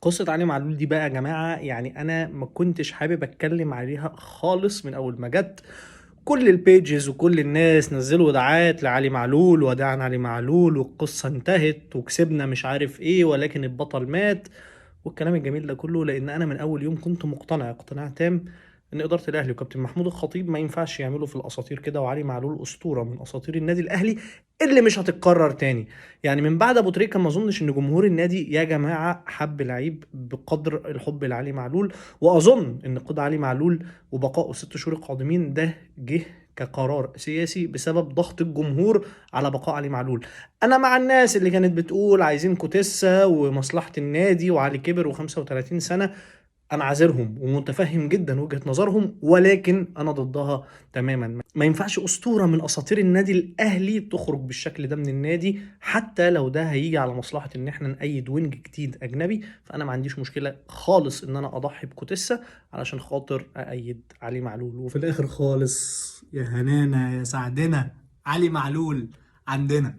قصة علي معلول دي بقى يا جماعة، يعني أنا ما كنتش حابب أتكلم عليها خالص من أول ما جت. كل البيجز وكل الناس نزلوا دعايات لعلي معلول وداعا علي معلول والقصة انتهت وكسبنا مش عارف ايه ولكن البطل مات والكلام الجميل ده كله، لأن أنا من أول يوم كنت مقتنع اقتناع تام إن إدارة الأهلي وكابتن محمود الخطيب ما ينفعش يعملوا في الأساطير كده، وعلي معلول أسطورة من أساطير النادي الأهلي اللي مش هتتكرر تاني. يعني من بعد ابو تريكه ما اظنش ان جمهور النادي يا جماعه حب لعيب بقدر الحب لعلي معلول، واظن ان قيد علي معلول وبقائه 6 شهور القادمين ده جه كقرار سياسي بسبب ضغط الجمهور على بقاء علي معلول. انا مع الناس اللي كانت بتقول عايزين كوتيسا ومصلحه النادي وعلي كبر و35 سنه، انا عذرهم ومتفهم جدا وجهة نظرهم، ولكن انا ضدها تماما. ما ينفعش اسطورة من اساطير النادي الاهلي تخرج بالشكل ده من النادي، حتى لو ده هيجي على مصلحة ان احنا نأيد وينج جديد اجنبي. فانا ما عنديش مشكلة خالص ان انا اضحي بكوتيسا علشان خاطر اأيد علي معلول. وفي الاخر خالص يا هنانا يا سعدنا، علي معلول عندنا.